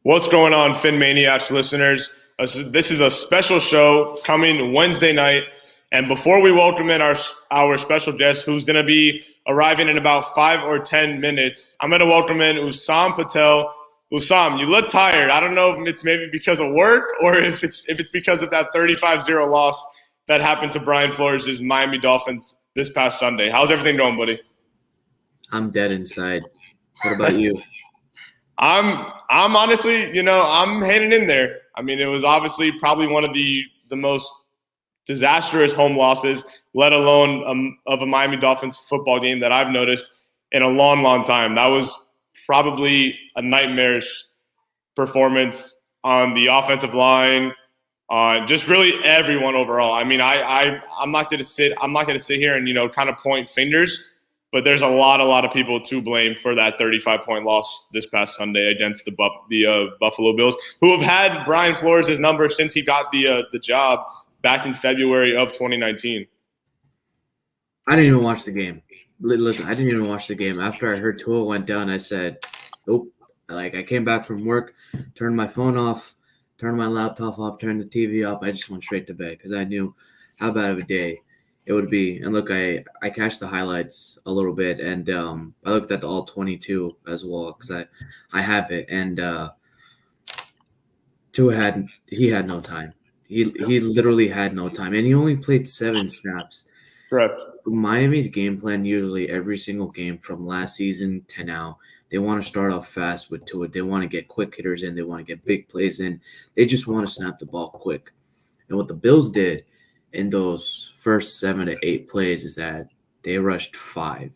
What's going on, PhinManiacs listeners? This is a special show coming Wednesday night. And before we welcome in our special guest, who's going to be arriving in about 5 or 10 minutes, I'm going to welcome in Usam Patel. Usam, you look tired. I don't know if it's maybe because of work or if it's because of that 35-0 loss that happened to Brian Flores' Miami Dolphins this past Sunday. How's everything going, buddy? I'm dead inside. What about you? I'm honestly, I'm hanging in there. I mean, it was obviously probably one of the most disastrous home losses, let alone of a Miami Dolphins football game that I've noticed in a long, long time. That was probably a nightmarish performance on the offensive line, just really everyone overall. I mean, I'm not going to sit here and kind of point fingers. But there's a lot of people to blame for that 35-point loss this past Sunday against the Buffalo Bills, who have had Brian Flores' number since he got the job back in February of 2019. I didn't even watch the game. Listen, I didn't even watch the game. After I heard Tua went down, I said, nope. I came back from work, turned my phone off, turned my laptop off, turned the TV off. I just went straight to bed because I knew how bad of a day it would be. And look, I catched the highlights a little bit, and I looked at the all 22 as well because I have it. And Tua had no time. He literally had no time, and he only played 7 snaps. Correct. Miami's game plan usually every single game from last season to now, they want to start off fast with Tua. They want to get quick hitters in. They want to get big plays in. They just want to snap the ball quick. And what the Bills did in those first 7 to 8 plays is that they rushed 5.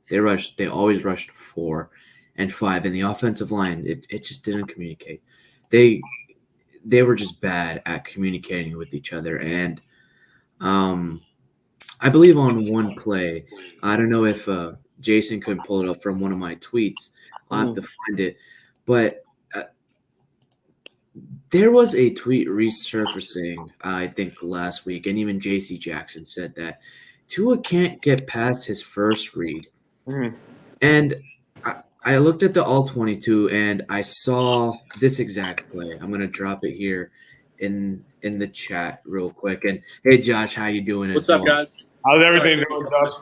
They always rushed 4 and 5. And the offensive line, it just didn't communicate. They were just bad at communicating with each other. And I believe on one play, I don't know if Jason could pull it up from one of my tweets. I'll have to find it. But there was a tweet resurfacing, I think, last week, and even J.C. Jackson said that Tua can't get past his first read. And I looked at the all-22, and I saw this exact play. I'm going to drop it here in the chat real quick. And, hey, Josh, how you doing? What's up, guys? How's everything going, Josh?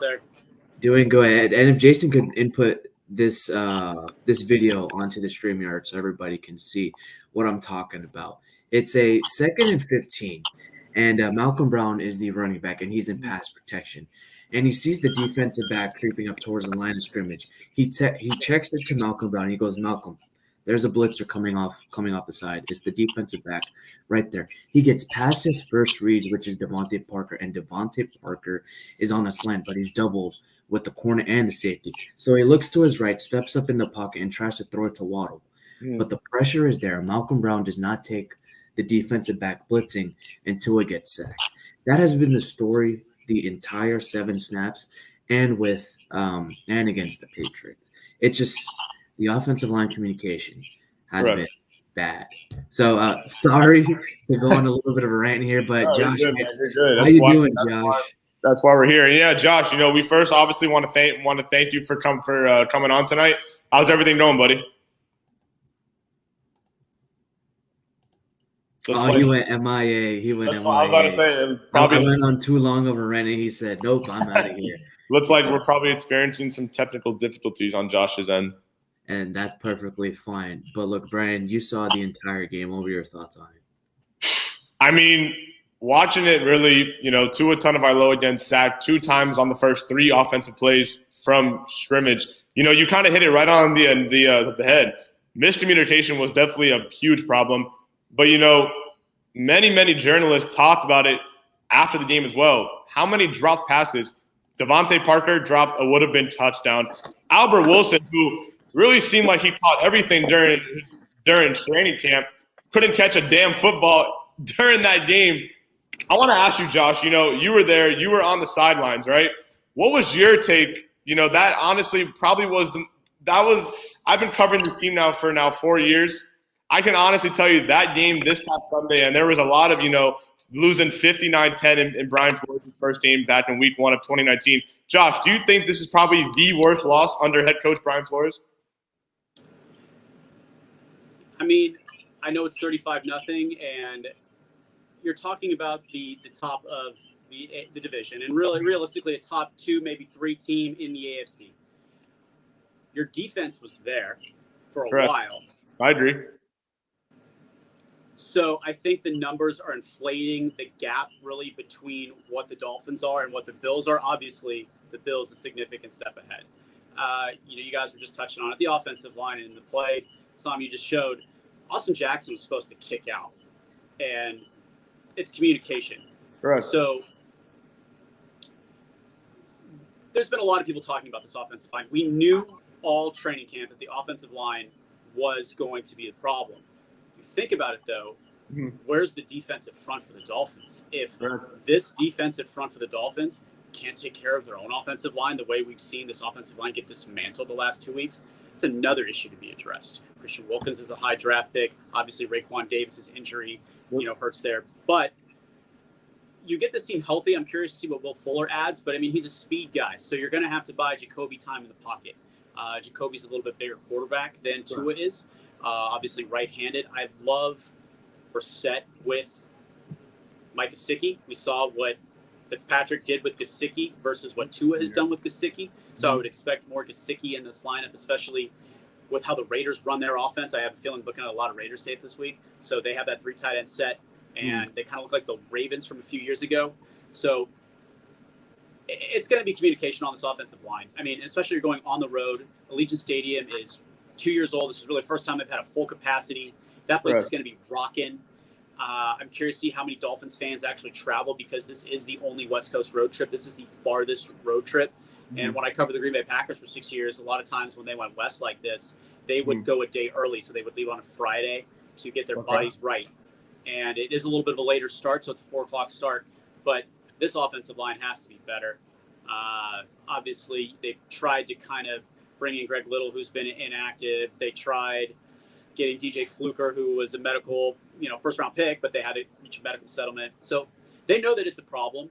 Doing good. And if Jason could input this video onto the StreamYard so everybody can see what I'm talking about. It's a 2nd and 15, and Malcolm Brown is the running back, and he's in pass protection. And he sees the defensive back creeping up towards the line of scrimmage. He checks it to Malcolm Brown. He goes, Malcolm, there's a blitzer coming off the side. It's the defensive back right there. He gets past his first read, which is Devontae Parker, and Devontae Parker is on a slant, but he's doubled with the corner and the safety. So he looks to his right, steps up in the pocket, and tries to throw it to Waddle. But the pressure is there. Malcolm Brown does not take the defensive back blitzing until it gets sacked. That has been the story the entire 7 snaps and with and against the Patriots. It just the offensive line communication has been bad. So sorry to go on a little bit of a rant here, but Josh, you're good. How you doing, Josh? That's why we're here. Yeah, Josh, we first obviously want to thank you for coming on tonight. How's everything going, buddy? He went MIA. He went MIA. I was about to say, I went on too long of a rant, and he said, nope, I'm out of here. Looks like we're probably experiencing some technical difficulties on Josh's end. And that's perfectly fine. But look, Brian, you saw the entire game. What were your thoughts on it? I mean, watching it really, Tua Tagovailoa sacked 2 times on the first 3 offensive plays from scrimmage. You kind of hit it right on the head. Miscommunication was definitely a huge problem. But, many journalists talked about it after the game as well. How many dropped passes? Devontae Parker dropped a would-have-been touchdown. Albert Wilson, who really seemed like he caught everything during training camp, couldn't catch a damn football during that game. I want to ask you, Josh, you were there. You were on the sidelines, right? What was your take? That honestly probably was I've been covering this team now for 4 years. I can honestly tell you that game this past Sunday, and there was a lot of, losing 59-10 in Brian Flores' first game back in week 1 of 2019. Josh, do you think this is probably the worst loss under head coach Brian Flores? I mean, I know it's 35-0, and you're talking about the top of the division, and really realistically a top 2, maybe 3 team in the AFC. Your defense was there for a Correct. while. I agree. So I think the numbers are inflating the gap really between what the Dolphins are and what the Bills are. Obviously, the Bills a significant step ahead. You guys were just touching on it. The offensive line in the play, Sam, you just showed, Austin Jackson was supposed to kick out, and it's communication. Correct. So there's been a lot of people talking about this offensive line. We knew all training camp that the offensive line was going to be the problem. If you think about it, though, where's the defensive front for the Dolphins? If this defensive front for the Dolphins can't take care of their own offensive line the way we've seen this offensive line get dismantled the last 2 weeks, it's another issue to be addressed. Christian Wilkins is a high draft pick. Obviously, Raekwon Davis's injury, hurts there. But you get this team healthy. I'm curious to see what Will Fuller adds. But, I mean, he's a speed guy, so you're going to have to buy Jacoby time in the pocket. Jacoby's a little bit bigger quarterback than Tua is. Obviously, right-handed. I love Brissett with Mike Gesicki. We saw what Fitzpatrick did with Gesicki versus what Tua has done with Gesicki. So I would expect more Gesicki in this lineup, especially with how the Raiders run their offense. I have a feeling looking at a lot of Raiders tape this week. So they have that 3 tight end set, and they kind of look like the Ravens from a few years ago. So it's going to be communication on this offensive line. I mean, especially you're going on the road. Allegiant Stadium is 2 years old. This is really the first time they've had a full capacity. That place is going to be rocking. I'm curious to see how many Dolphins fans actually travel, because this is the only West Coast road trip. This is the farthest road trip. And when I covered the Green Bay Packers for 6 years, a lot of times when they went west like this, they would go a day early. So they would leave on a Friday to get their bodies right. And it is a little bit of a later start, so it's a 4 o'clock start. But this offensive line has to be better. Obviously, they've tried to kind of bring in Greg Little, who's been inactive. They tried getting DJ Fluker, who was a medical, first-round pick, but they had to reach a medical settlement. So they know that it's a problem.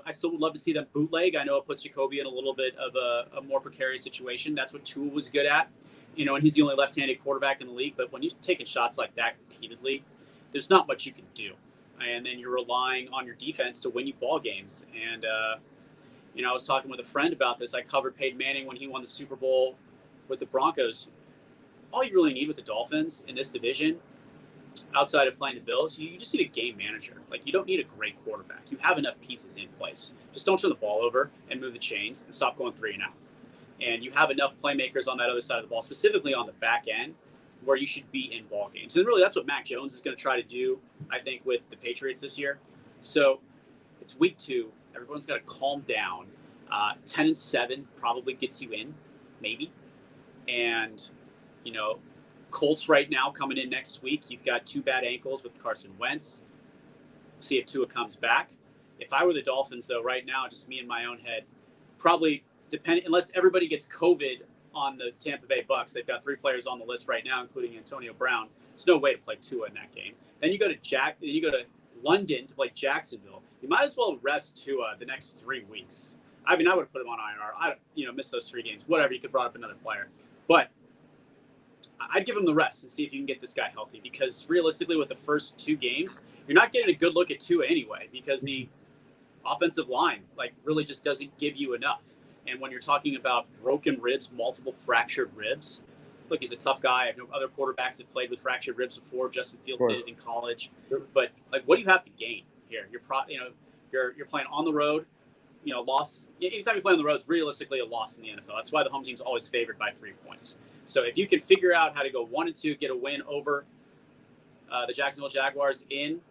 I still would love to see them bootleg. I know it puts Jacoby in a little bit of a more precarious situation. That's what Tua was good at, and he's the only left-handed quarterback in the league. But when you're taking shots like that repeatedly, there's not much you can do. And then you're relying on your defense to win you ball games. And, I was talking with a friend about this. I covered Peyton Manning when he won the Super Bowl with the Broncos. All you really need with the Dolphins in this division, outside of playing the Bills, you just need a game manager. Like, you don't need a great quarterback. You have enough pieces in place. Just don't turn the ball over and move the chains and stop going 3 and out. And you have enough playmakers on that other side of the ball, specifically on the back end, where you should be in ball games. And really, that's what Mac Jones is going to try to do, I think, with the Patriots this year. So it's week 2. Everyone's got to calm down. 10-7 probably gets you in, maybe. And, Colts right now coming in next week. You've got 2 bad ankles with Carson Wentz. See if Tua comes back. If I were the Dolphins, though, right now, just me in my own head, probably unless everybody gets COVID on the Tampa Bay Bucks. They've got 3 players on the list right now, including Antonio Brown. There's no way to play Tua in that game. Then you go to London to play Jacksonville. You might as well rest Tua the next 3 weeks. I mean, I would have put him on IR. Miss those 3 games. Whatever, you could brought up another player. But I'd give him the rest and see if you can get this guy healthy, because realistically with the first 2 games, you're not getting a good look at Tua anyway, because the offensive line really just doesn't give you enough. And when you're talking about broken ribs, multiple fractured ribs, look, he's a tough guy. I know other quarterbacks have played with fractured ribs before. Justin Fields did it in college. But what do you have to gain here? You're playing on the road. Loss. Anytime you play on the road, it's realistically a loss in the NFL. That's why the home team's always favored by 3 points. So if you can figure out how to go 1-2, get a win over the Jacksonville Jaguars in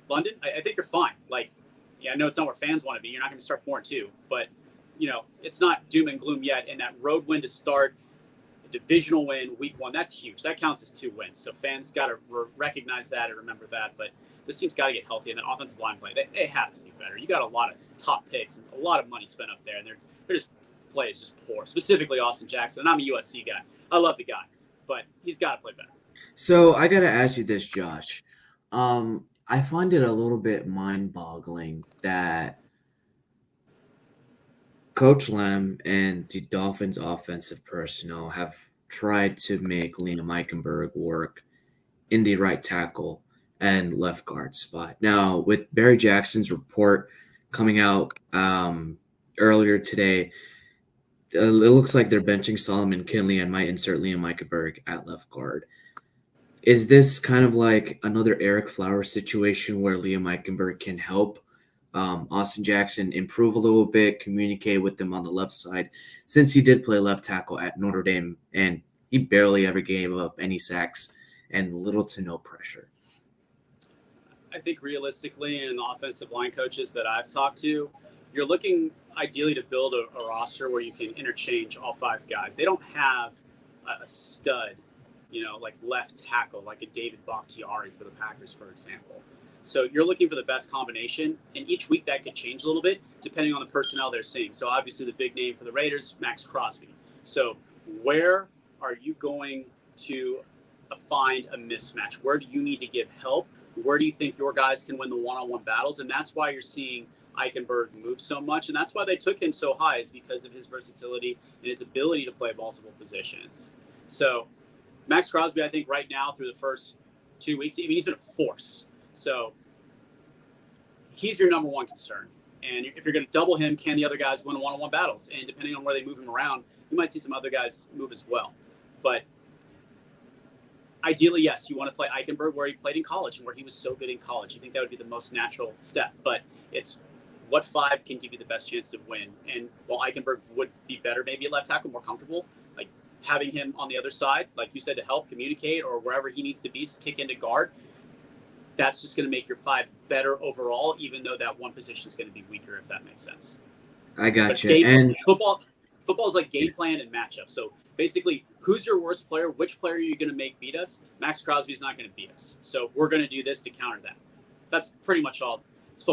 London, I think you're fine. I know it's not where fans want to be. You're not going to start 4-2, but it's not doom and gloom yet. And that road win to start, a divisional win week 1, that's huge. That counts as 2 wins. So fans got to recognize that and remember that. But this team's got to get healthy, and then offensive line play, they have to be better. You got a lot of top picks and a lot of money spent up there, and they're just play is just poor. Specifically Austin Jackson. And I'm a USC guy. I love the guy, but he's got to play better. So I got to ask you this, Josh. I find it a little bit mind-boggling that Coach Lem and the Dolphins offensive personnel have tried to make Liam Eichenberg work in the right tackle and left guard spot. Now, with Barry Jackson's report coming out earlier today, it looks like they're benching Solomon Kinley and might insert Liam Eichenberg at left guard. Is this kind of like another Eric Flowers situation where Liam Eichenberg can help Austin Jackson improve a little bit, communicate with them on the left side, since he did play left tackle at Notre Dame and he barely ever gave up any sacks and little to no pressure? I think realistically, in the offensive line coaches that I've talked to, you're looking ideally to build a roster where you can interchange all 5 guys. They don't have a stud, like left tackle, like a David Bakhtiari for the Packers, for example. So you're looking for the best combination, and each week that could change a little bit depending on the personnel they're seeing. So obviously the big name for the Raiders, Maxx Crosby. So where are you going to find a mismatch? Where do you need to give help? Where do you think your guys can win the one-on-one battles? And that's why you're seeing Eichenberg move so much, and that's why they took him so high, is because of his versatility and his ability to play multiple positions. So Maxx Crosby, I think right now through the first 2 weeks, he's been a force. So he's your number one concern. And if you're going to double him, can the other guys win one-on-one battles? And depending on where they move him around, you might see some other guys move as well. But ideally, yes, you want to play Eichenberg where he played in college and where he was so good in college. You think that would be the most natural step. But it's what 5 can give you the best chance to win. And while Eichenberg would be better maybe at left tackle, more comfortable, like having him on the other side, like you said, to help communicate or wherever he needs to be, kick into guard, that's just going to make your 5 better overall, even though that one position is going to be weaker, if that makes sense. I got you. And football is like game plan and matchup. So basically, who's your worst player? Which player are you going to make beat us? Maxx Crosby's not going to beat us. So we're going to do this to counter that. That's pretty much all. It's,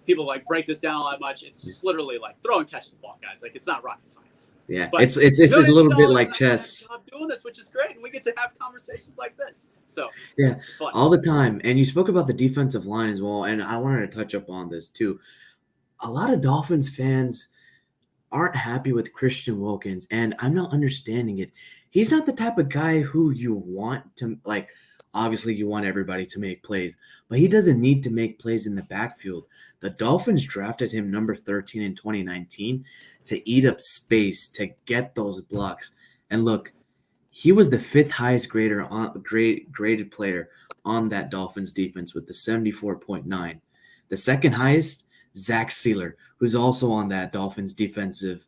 people like break this down all that much. It's just literally like throw and catch the ball, guys. Like it's not rocket science. Yeah, but it's a little bit like chess. I'm doing this, which is great, and we get to have conversations like this. So yeah, it's fun. All the time. And you spoke about the defensive line as well, and I wanted to touch up on this too. A lot of Dolphins fans aren't happy with Christian Wilkins, and I'm not understanding it. He's not the type of guy who you want to like. Obviously, you want everybody to make plays, but he doesn't need to make plays in the backfield. The Dolphins drafted him number 13 in 2019 to eat up space, to get those blocks. And look, he was the 5th highest graded player on that Dolphins defense with the 74.9. The second highest, Zach Sealer, who's also on that Dolphins defensive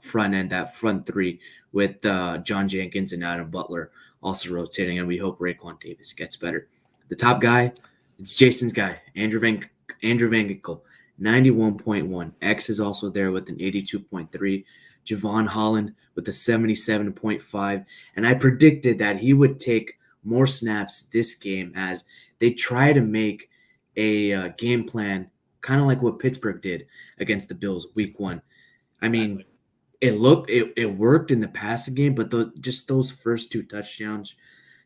front end, that front 3 with John Jenkins and Adam Butler also rotating, and we hope Raekwon Davis gets better. The top guy, it's Jason's guy, Andrew Van Ginkel, 91.1. X is also there with an 82.3. Javon Holland with a 77.5. And I predicted that he would take more snaps this game as they try to make a game plan, kind of like what Pittsburgh did against the Bills week 1. I mean, it worked in the passing game, but those first 2 touchdowns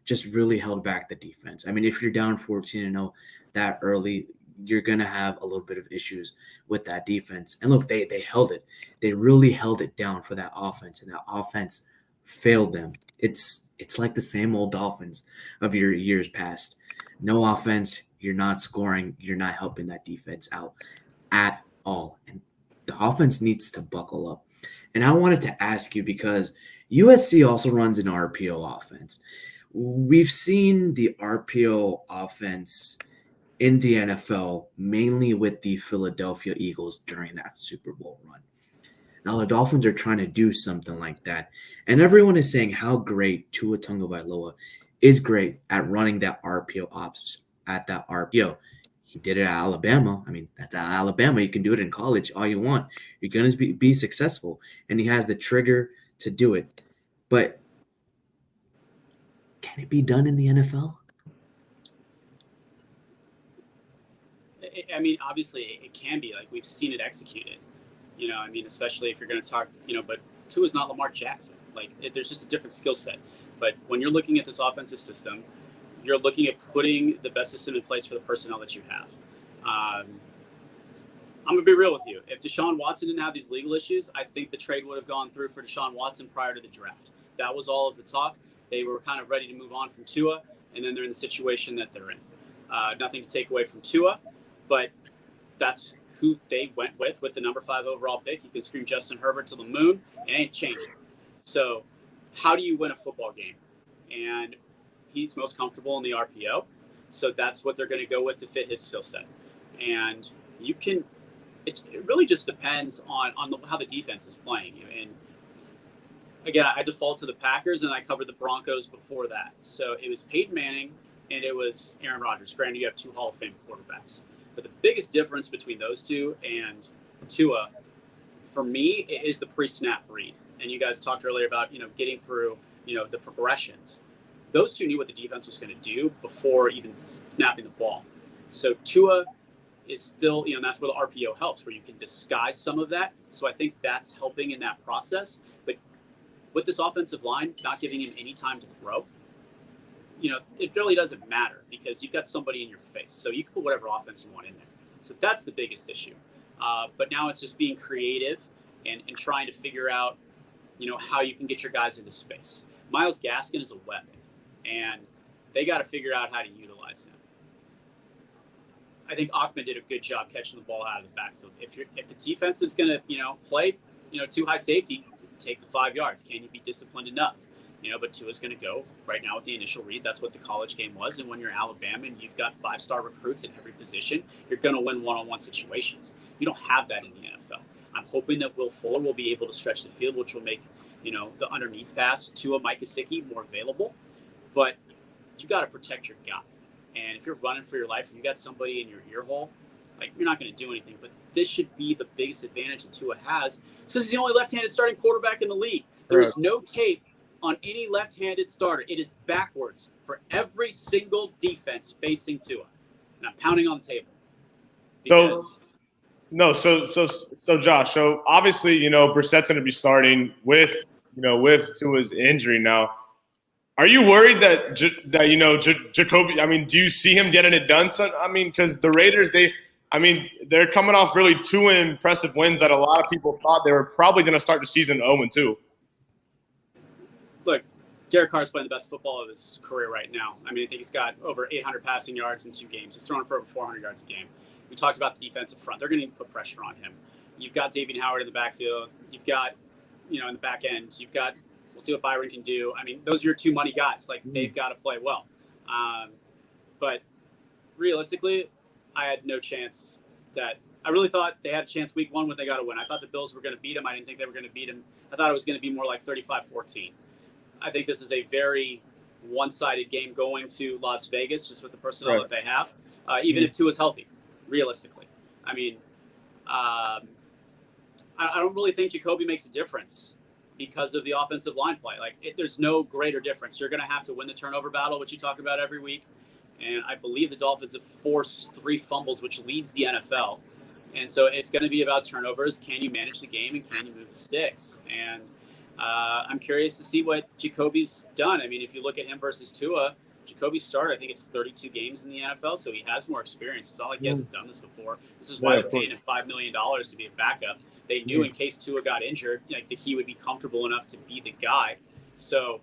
just really held back the defense. I mean, if you're down 14-0 that early, you're going to have a little bit of issues with that defense. And look, they held it. They really held it down for that offense, and that offense failed them. It's like the same old Dolphins of your years past. No offense, you're not scoring, you're not helping that defense out at all. And the offense needs to buckle up. And I wanted to ask you, because USC also runs an RPO offense. We've seen the RPO offense in the NFL, mainly with the Philadelphia Eagles during that Super Bowl run. Now the Dolphins are trying to do something like that. And everyone is saying how great Tua Tagovailoa is great at running that RPO ops at that RPO. He did it at Alabama. I mean, that's at Alabama. You can do it in college all you want. You're going to be successful. And he has the trigger to do it. But can it be done in the NFL? I mean, obviously it can be. Like, we've seen it executed. Especially if you're going to talk, but Tua's not Lamar Jackson. Like, there's just a different skill set. But when you're looking at this offensive system, you're looking at putting the best system in place for the personnel that you have. I'm going to be real with you. If Deshaun Watson didn't have these legal issues, I think the trade would have gone through for Deshaun Watson prior to the draft. That was all of the talk. They were kind of ready to move on from Tua. and then they're in the situation that they're in. Nothing to take away from Tua, but that's who they went with the number 5 overall pick. You can scream Justin Herbert to the moon, it ain't changing. So how do you win a football game? And he's most comfortable in the RPO, so that's what they're going to go with to fit his skill set. And you can, it really just depends on how the defense is playing you. And again, I default to the Packers, and I covered the Broncos before that. So it was Peyton Manning and it was Aaron Rodgers. Granted, you have 2 Hall of Fame quarterbacks. But the biggest difference between those two and Tua, for me, is the pre-snap read. And you guys talked earlier about, getting through, the progressions. Those two knew what the defense was going to do before even snapping the ball. So Tua is still, that's where the RPO helps, where you can disguise some of that. So I think that's helping in that process. But with this offensive line, not giving him any time to throw, it really doesn't matter because you've got somebody in your face. So you can put whatever offense you want in there. So that's the biggest issue. But now it's just being creative and trying to figure out, how you can get your guys into space. Myles Gaskin is a weapon, and they got to figure out how to utilize him. I think Achman did a good job catching the ball out of the backfield. If the defense is going to, play, too high safety, take the 5 yards. Can you be disciplined enough? But Tua's going to go right now with the initial read. That's what the college game was. And when you're Alabama and you've got 5-star recruits in every position, you're going to win one-on-one situations. You don't have that in the NFL. I'm hoping that Will Fuller will be able to stretch the field, which will make, the underneath pass to Mike Gesicki more available. But you got to protect your guy. And if you're running for your life and you got somebody in your ear hole, you're not going to do anything. But this should be the biggest advantage that Tua has. It's because he's the only left-handed starting quarterback in the league. There is no tape on any left-handed starter. It is backwards for every single defense facing Tua. And I'm pounding on the table. So Josh, so obviously, Brissett's going to be starting with Tua's injury now. Are you worried that Jacoby, do you see him getting it done? So, because the Raiders, they're coming off really 2 impressive wins that a lot of people thought they were probably going to start the season 0-2. Look, Derek Carr's playing the best football of his career right now. I think he's got over 800 passing yards in 2 games. He's throwing for over 400 yards a game. We talked about the defensive front. They're going to put pressure on him. You've got Xavier Howard in the backfield. You've got, in the back end, you've got, we'll see what Byron can do. Those are your 2 money guys. They've got to play well. But realistically, I had no chance that – I really thought they had a chance week 1 when they got to win. I thought the Bills were going to beat them. I didn't think they were going to beat them. I thought it was going to be more like 35-14. I think this is a very one-sided game going to Las Vegas just with the personnel that they have, even if Tua's healthy, realistically. I don't really think Jacoby makes a difference because of the offensive line play. There's no greater difference. You're going to have to win the turnover battle, which you talk about every week. And I believe the Dolphins have forced 3 fumbles, which leads the NFL. And so it's going to be about turnovers. Can you manage the game and can you move the sticks? And I'm curious to see what Jacoby's done. If you look at him versus Tua, Jacoby started, I think it's 32 games in the NFL, so he has more experience. It's not like he hasn't done this before. This is why they're paying him $5 million to be a backup. They knew in case Tua got injured, that he would be comfortable enough to be the guy. So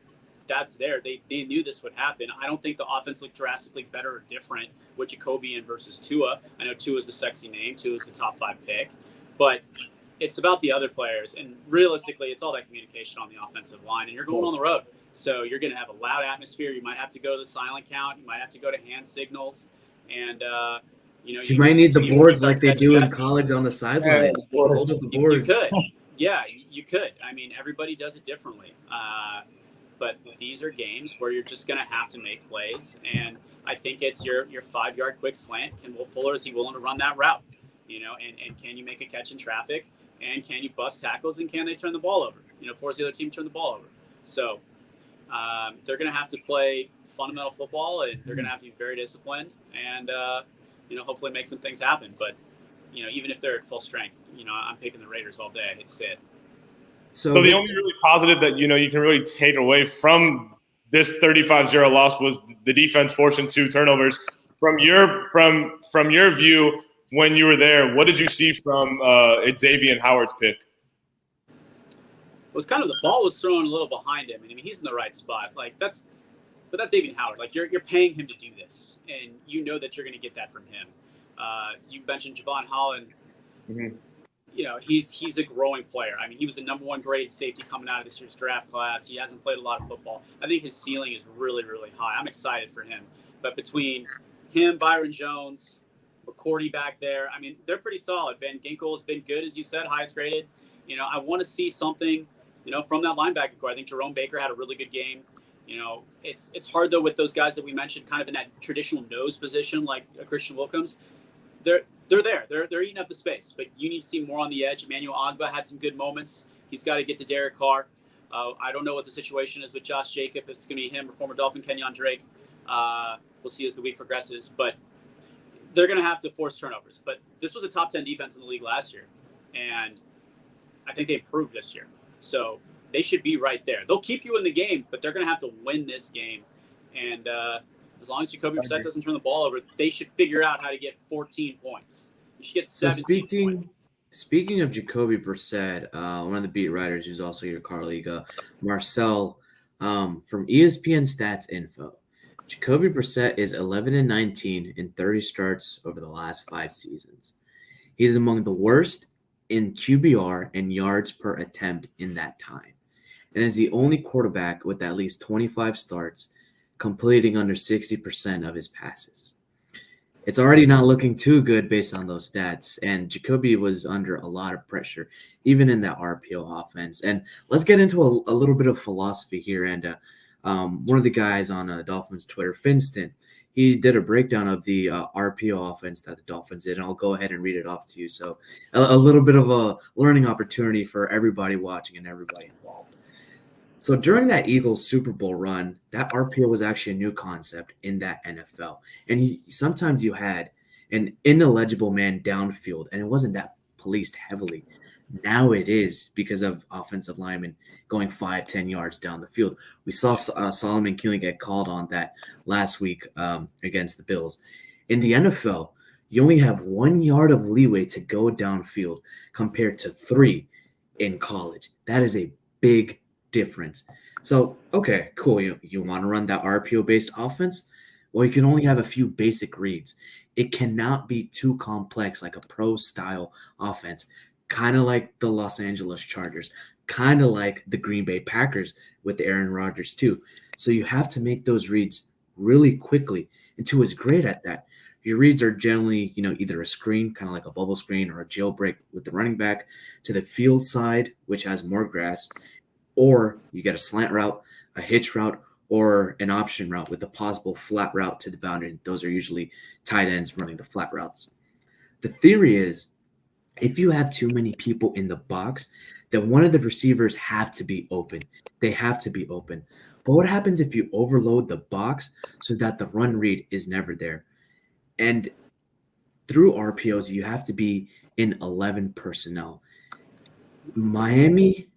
that's there. They knew this would happen. I don't think the offense looked drastically better or different with Jacoby versus Tua. I know Tua's the sexy name. Tua's the top 5 pick. But it's about the other players. And realistically, it's all that communication on the offensive line. And you're going on the road. So you're going to have a loud atmosphere. You might have to go to the silent count. You might have to go to hand signals. And, you might need the boards like they do in college on the sideline. Hold up the boards. You could. Yeah, you could. Everybody does it differently. But these are games where you're just going to have to make plays. And I think it's your 5-yard quick slant. Can Will Fuller, is he willing to run that route? And can you make a catch in traffic? And can you bust tackles? And can they turn the ball over? Force the other team to turn the ball over. So they're going to have to play fundamental football, and they're going to have to be very disciplined and, hopefully make some things happen. But, even if they're at full strength, I'm picking the Raiders all day. It's it. So the only really positive that, you can really take away from this 35-0 loss was the defense forcing 2 turnovers. From your view, when you were there, what did you see from Xavier Howard's pick? Was kind of the ball was thrown a little behind him. He's in the right spot. That's But that's Xavier Howard. Like you're paying him to do this, and you know that you're going to get that from him. You mentioned Javon Holland. Mm-hmm. You know, he's a growing player. I mean, he was the number 1 grade safety coming out of this year's draft class. He hasn't played a lot of football. I think his ceiling is really, really high. I'm excited for him. But between him, Byron Jones, McCourty back there, I mean, they're pretty solid. Van Ginkel has been good, as you said, highest graded. You know, I want to see something, you know, from that linebacker core. I think Jerome Baker had a really good game. You know, it's hard, though, with those guys that we mentioned kind of in that traditional nose position, like Christian Wilkins. They're there. They're eating up the space, but you need to see more on the edge. Emmanuel Ogbah had some good moments. He's got to get to Derek Carr. I don't know what the situation is with Josh Jacob. If it's going to be him or former Dolphin Kenyon Drake. We'll see as the week progresses. But they're going to have to force turnovers. But this was a top 10 defense in the league last year, and I think they improved this year. So they should be right there. They'll keep you in the game, but they're going to have to win this game. And as long as Jacoby Brissett doesn't turn the ball over, they should figure out how to get 14 points. You should get 17 points. Speaking of Jacoby Brissett, one of the beat writers who's also your colleague, Marcel, from ESPN Stats Info, Jacoby Brissett is 11-19 in 30 starts over the last 5 seasons. He's among the worst in QBR and yards per attempt in that time, and is the only quarterback with at least 25 starts completing under 60% of his passes. It's already not looking too good based on those stats, and Jacoby was under a lot of pressure, even in that RPO offense. And let's get into a little bit of philosophy here. And one of the guys on Dolphins Twitter, Finston, he did a breakdown of the RPO offense that the Dolphins did, and I'll go ahead and read it off to you. So a little bit of a learning opportunity for everybody watching and everybody involved. So during that Eagles Super Bowl run, that RPO was actually a new concept in that NFL. And sometimes you had an ineligible man downfield, and it wasn't that policed heavily. Now it is because of offensive linemen going 5-10 yards down the field. We saw Solomon Keeling get called on that last week against the Bills. In the NFL, you only have 1 yard of leeway to go downfield compared to 3 in college. That is a big difference. So, okay, cool. You want to run that RPO-based offense? Well, you can only have a few basic reads. It cannot be too complex like a pro-style offense, kind of like the Los Angeles Chargers, kind of like the Green Bay Packers with Aaron Rodgers too. So you have to make those reads really quickly, and Tua is great at that. Your reads are generally, either a screen, kind of like a bubble screen, or a jailbreak with the running back to the field side, which has more grass, or you get a slant route, a hitch route, or an option route with a possible flat route to the boundary. Those are usually tight ends running the flat routes. The theory is if you have too many people in the box, then one of the receivers have to be open. They have to be open. But what happens if you overload the box so that the run read is never there? And through RPOs, you have to be in 11 personnel. Miami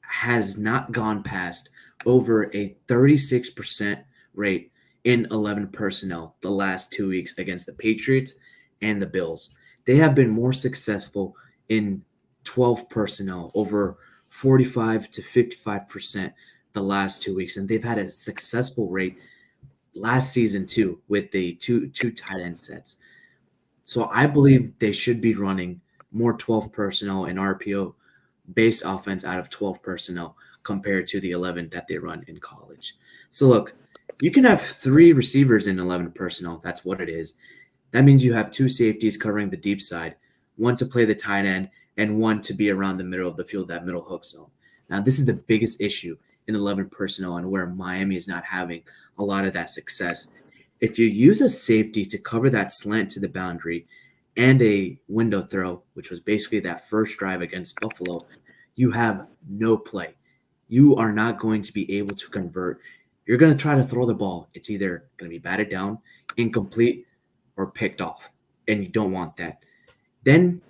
has not gone past over a 36% rate in 11 personnel the last 2 weeks against the Patriots and the Bills. They have been more successful in 12 personnel, over 45 to 55% the last 2 weeks. And they've had a successful rate last season too with the two tight end sets. So I believe they should be running more 12 personnel and RPO based offense out of 12 personnel compared to the 11 that they run in college. So look, you can have 3 receivers in 11 personnel. That's what it is. That means you have 2 safeties covering the deep side, 1 to play the tight end, and 1 to be around the middle of the field, that middle hook zone. Now, this is the biggest issue in 11 personnel and where Miami is not having a lot of that success. If you use a safety to cover that slant to the boundary and a window throw, which was basically that first drive against Buffalo, you have no play. You are not going to be able to convert. You're going to try to throw the ball. It's either going to be batted down, incomplete, or picked off, and you don't want that. Then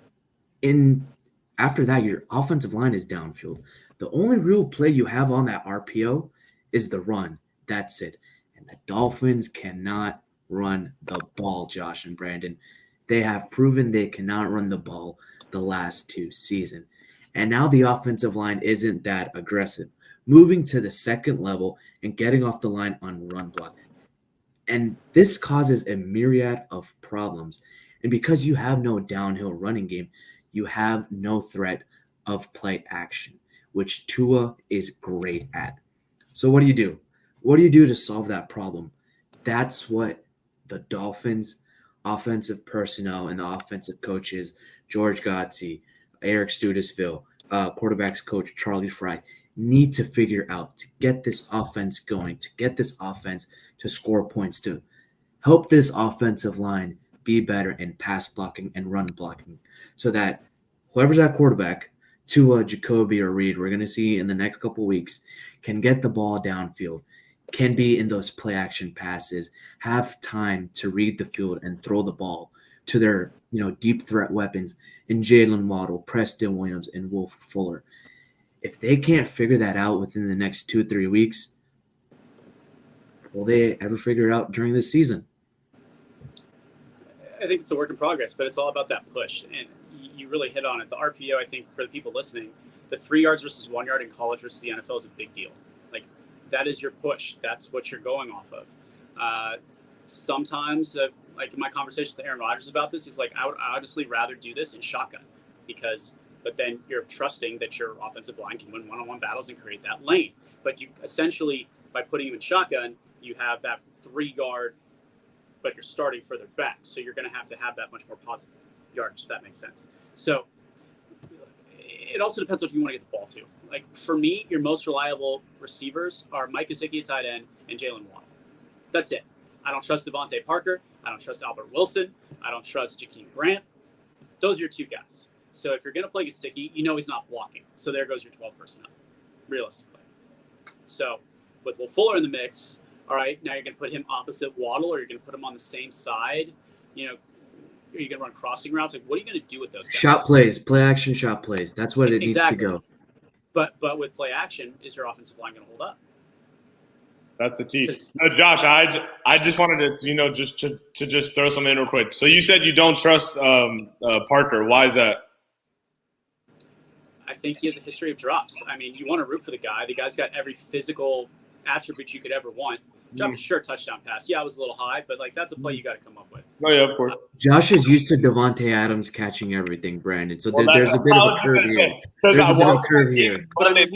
after that, your offensive line is downfield. The only real play you have on that RPO is the run. That's it. And the Dolphins cannot run the ball, Josh and Brandon. They have proven they cannot run the ball the last 2 seasons. And now the offensive line isn't that aggressive. moving to the second level and getting off the line on run block. And this causes a myriad of problems. And because you have no downhill running game, you have no threat of play action, which Tua is great at. So what do you do? What do you do to solve that problem? That's what the Dolphins offensive personnel and the offensive coaches, George Godsey, Eric Studesville, quarterbacks coach Charlie Fry, need to figure out to get this offense going, to get this offense to score points, to help this offensive line be better in pass blocking and run blocking, so that whoever's at quarterback, Tua, Jacoby, or Reed, we're going to see in the next couple weeks, can get the ball downfield, can be in those play action passes, have time to read the field and throw the ball to their deep threat weapons in Jalen Waddle, Preston Williams, and Will Fuller. If they can't figure that out within the next 2-3 weeks, will they ever figure it out during this season? I think it's a work in progress, but it's all about that push. And you really hit on it. The RPO, I think, for the people listening, the 3 yards versus 1 yard in college versus the NFL is a big deal. Like, that is your push. That's what you're going off of. Sometimes, like in my conversation with Aaron Rodgers about this, he's like, I would honestly rather do this in shotgun but then you're trusting that your offensive line can win one-on-one battles and create that lane. But you essentially, by putting him in shotgun, you have that 3 guard, but you're starting further back. So you're going to have that much more positive yardage, if that makes sense. So it also depends on who you want to get the ball to. Like, for me, your most reliable receivers are Mike Gesicki at tight end and Jalen Waddle. That's it. I don't trust Devontae Parker. I don't trust Albert Wilson. I don't trust Jakeem Grant. Those are your 2 guys. So if you're going to play Gesicki, he's not blocking. So there goes your 12 personnel, realistically. So with Will Fuller in the mix, all right, now you're going to put him opposite Waddle, or you're going to put him on the same side. Are you going to run crossing routes? Like, what are you going to do with those guys? Shot plays, play action shot plays. That's what it Exactly. needs to go. But with play action, is your offensive line going to hold up? That's the key. Josh, I just wanted to, just throw something in real quick. So you said you don't trust Parker. Why is that? I think he has a history of drops. I mean, you want to root for the guy. The guy's got every physical attribute you could ever want. Dropped a sure touchdown pass. Yeah, I was a little high, but that's a play you got to come up with. Oh yeah, of course. Josh is used to Devontae Adams catching everything, Brandon. So there's a bit of a curve here. There's a bit of a curve here. But I mean,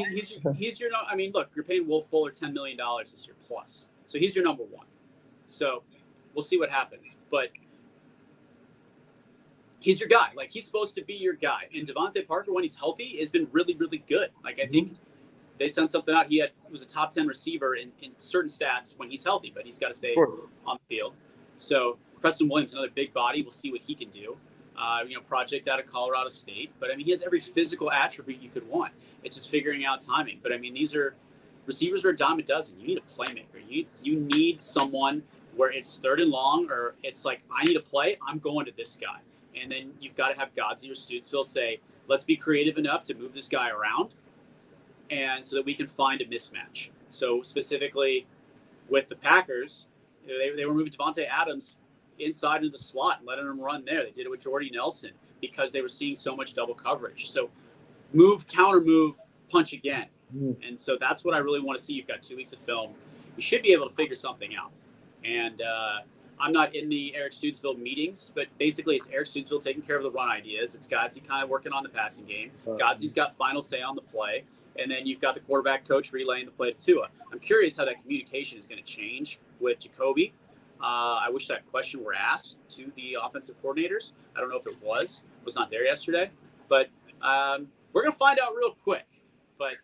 he's your. I mean, look, you're paying Will Fuller $10 million this year plus, so he's your number 1. So we'll see what happens, but he's your guy. Like, he's supposed to be your guy. And Devontae Parker, when he's healthy, has been really, really good. Like, I think they sent something out. He was a top 10 receiver in certain stats when he's healthy, but he's got to stay on the field. So Preston Williams, another big body. We'll see what he can do. Project out of Colorado State. But, I mean, he has every physical attribute you could want. It's just figuring out timing. But, I mean, these are receivers are a dime a dozen. You need a playmaker. You need someone where it's 3rd and long, or it's like, I need a play, I'm going to this guy. And then you've got to have Godsey or Studesville say, let's be creative enough to move this guy around, and so that we can find a mismatch. So specifically with the Packers, they were moving Devontae Adams inside into the slot and letting him run there. They did it with Jordy Nelson because they were seeing so much double coverage. So move, counter move, punch again. And so that's what I really want to see. You've got 2 weeks of film. You should be able to figure something out. And I'm not in the Eric Studesville meetings, but basically it's Eric Studesville taking care of the run ideas. It's Godsey kind of working on the passing game. Godsey's got final say on the play. And then you've got the quarterback coach relaying the play to Tua. I'm curious how that communication is going to change with Jacoby. I wish that question were asked to the offensive coordinators. I don't know if it was not there yesterday. But we're going to find out real quick. But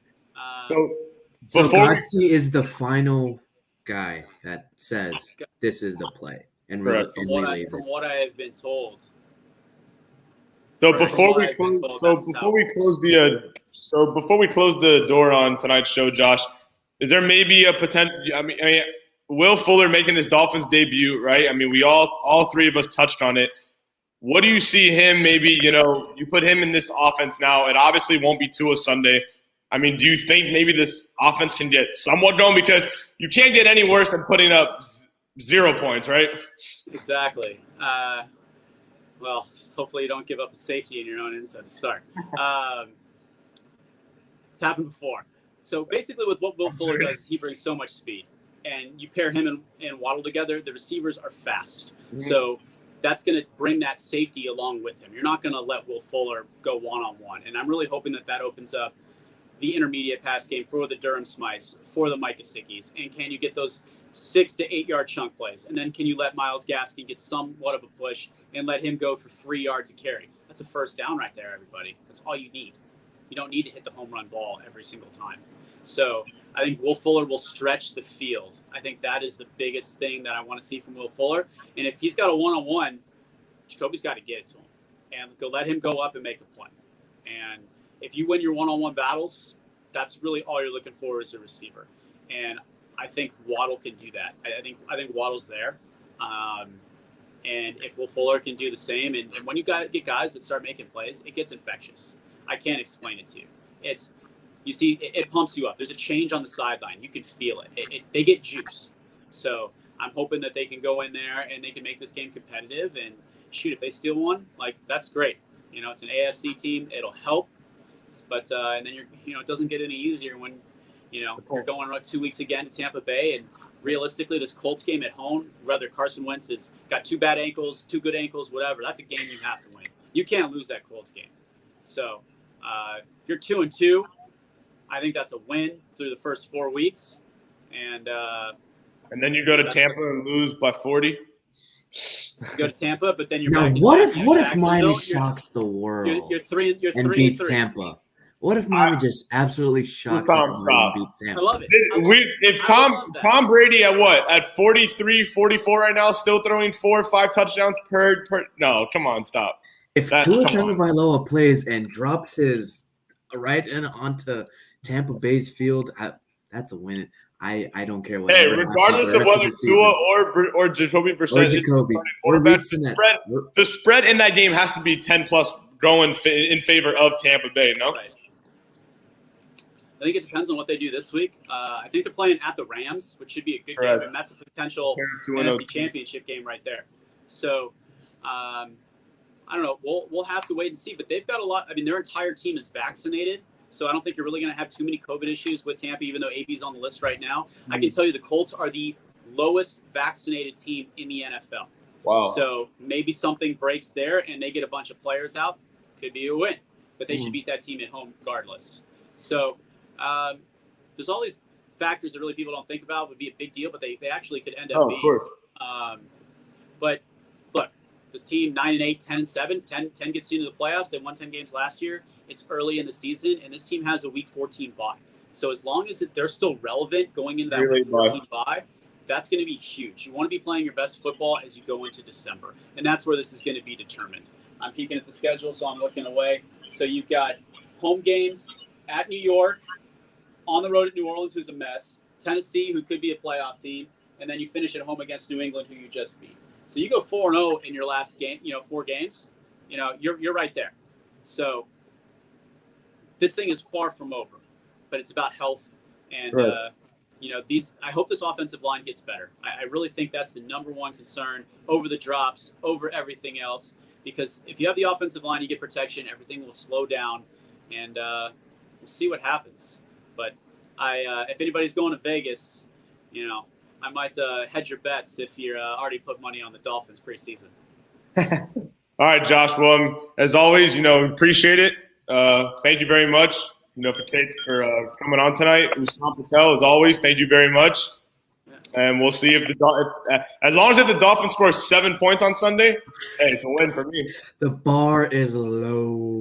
so Godsey is the final guy that says this is the play. And from what I have been told. So before we close the door on tonight's show, Josh, is there maybe a potential? I mean, Will Fuller making his Dolphins debut, right? I mean, we all 3 of us touched on it. What do you see him? Maybe you put him in this offense now. It obviously won't be Tua Sunday. I mean, do you think maybe this offense can get somewhat going? Because you can't get any worse than putting up 0 points, right? Exactly. Well, just hopefully you don't give up a safety in your own inside to start. It's happened before. So basically with what Will Fuller does, he brings so much speed. And you pair him and Waddle together, the receivers are fast. Mm-hmm. So that's going to bring that safety along with him. You're not going to let Will Fuller go one-on-one. And I'm really hoping that opens up the intermediate pass game for the Durham Smythes, for the Mike Gesicki's. And can you get those 6 to 8 yard chunk plays? And then can you let Myles Gaskin get somewhat of a push and let him go for 3 yards a carry? That's a first down right there, everybody. That's all you need. You don't need to hit the home run ball every single time. So I think Will Fuller will stretch the field. I think that is the biggest thing that I want to see from Will Fuller. And if he's got a one-on-one, Jacoby's got to get it to him and let him go up and make a play. And if you win your one-on-one battles, that's really all you're looking for as a receiver. And I think Waddle can do that. I think Waddle's there. And if Will Fuller can do the same, and when you get guys that start making plays, it gets infectious. I can't explain it to you. You see, it pumps you up. There's a change on the sideline. You can feel it. They get juice. So I'm hoping that they can go in there and they can make this game competitive. And shoot, if they steal one, that's great. It's an AFC team. It'll help. But and then it doesn't get any easier when you're going 2 weeks again to Tampa Bay. And realistically, this Colts game at home, whether Carson Wentz has got 2 bad ankles, 2 good ankles, whatever, that's a game you have to win. You can't lose that Colts game. So if you're 2-2. I think that's a win through the first 4 weeks, and then you go to Tampa and lose by 40. You go to Tampa, but then you're now. back. What if Miami shocks the world? You're 3 and beats Tampa. What if Miami just absolutely shocks the world and beats Tampa? I love it. If Tom Brady at 43, 44 right now, still throwing 4 or 5 touchdowns per no, come on, stop. If Tua Tagovailoa plays and drops his right in onto Tampa Bay's field, that's a win. I don't care what. Hey, regardless of whether Tua or Jacoby Brissett the spread in that game has to be 10+ going in favor of Tampa Bay. No, right. I think it depends on what they do this week. I think they're playing at the Rams, which should be a good game, and that's a potential NFC Championship game right there. So, I don't know. We'll have to wait and see. But they've got a lot. I mean, their entire team is vaccinated. So I don't think you're really going to have too many COVID issues with Tampa, even though AB's on the list right now. I can tell you the Colts are the lowest vaccinated team in the NFL. Wow. So maybe something breaks there and they get a bunch of players out. Could be a win. But they should beat that team at home regardless. So there's all these factors that really people don't think about would be a big deal, but they actually could end up being. Of course. But look, this team 9-8, 10-7, 10 gets you into the playoffs. They won 10 games last year. It's early in the season, and this team has a Week 14 bye. So as long as they're still relevant going into that Week 14 bye, that's going to be huge. You want to be playing your best football as you go into December, and that's where this is going to be determined. I'm peeking at the schedule, so I'm looking away. So you've got home games at New York, on the road at New Orleans, who's a mess, Tennessee, who could be a playoff team, and then you finish at home against New England, who you just beat. So you go 4-0 in your last game, 4 games, you're right there. So this thing is far from over, but it's about health. And, right. I hope this offensive line gets better. I really think that's the number one concern over the drops, over everything else, because if you have the offensive line, you get protection, everything will slow down, and we'll see what happens. But if anybody's going to Vegas, I might hedge your bets if you're already put money on the Dolphins preseason. All right, Josh. Well, as always, appreciate it. Thank you very much, for coming on tonight. Usam Patel, as always, thank you very much. Yeah. And we'll see if as long as the Dolphins score 7 points on Sunday, hey, it's a win for me. The bar is low.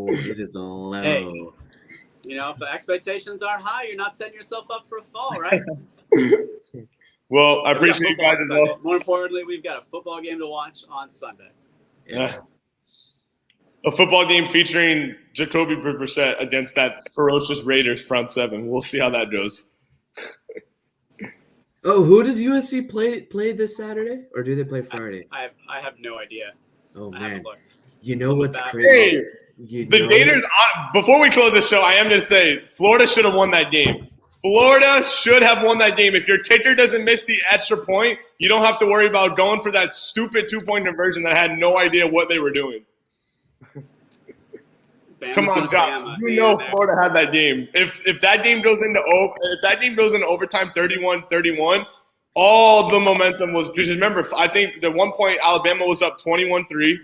It is low. Hey, if the expectations aren't high, you're not setting yourself up for a fall, right? Well, I appreciate you guys as well. More importantly, we've got a football game to watch on Sunday. Yeah. A football game featuring Jacoby Brissett against that ferocious Raiders front seven. We'll see how that goes. Oh, who does USC play this Saturday, or do they play Friday? I have no idea. Oh man, I haven't looked. You know what's crazy? Hey, the Gators. Before we close the show, I am going to say Florida should have won that game. Florida should have won that game. If your kicker doesn't miss the extra point, you don't have to worry about going for that stupid 2-point conversion that I had no idea what they were doing. Bama's Come on, gonna Josh. Bama. You know Man, Florida had that game. If that game goes into overtime 31-31, all the momentum was because remember, I think at one point Alabama was up 21-3,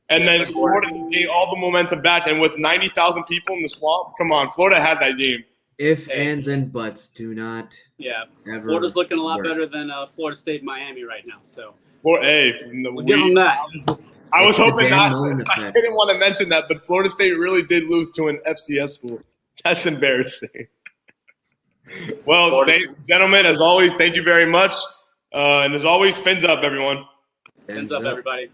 and then Florida gained all the momentum back. And with 90,000 people in the swamp, come on, Florida had that game. If, ands, and buts do not ever Florida's looking a lot work. better than Florida State, Miami right now. So We'll give them that. I was It's the hoping Dan not. Mullen I effect. didn't want to mention that, but Florida State really did lose to an FCS school. That's embarrassing. Well, gentlemen, as always, thank you very much. And as always, fins up, everyone. Fins up, everybody.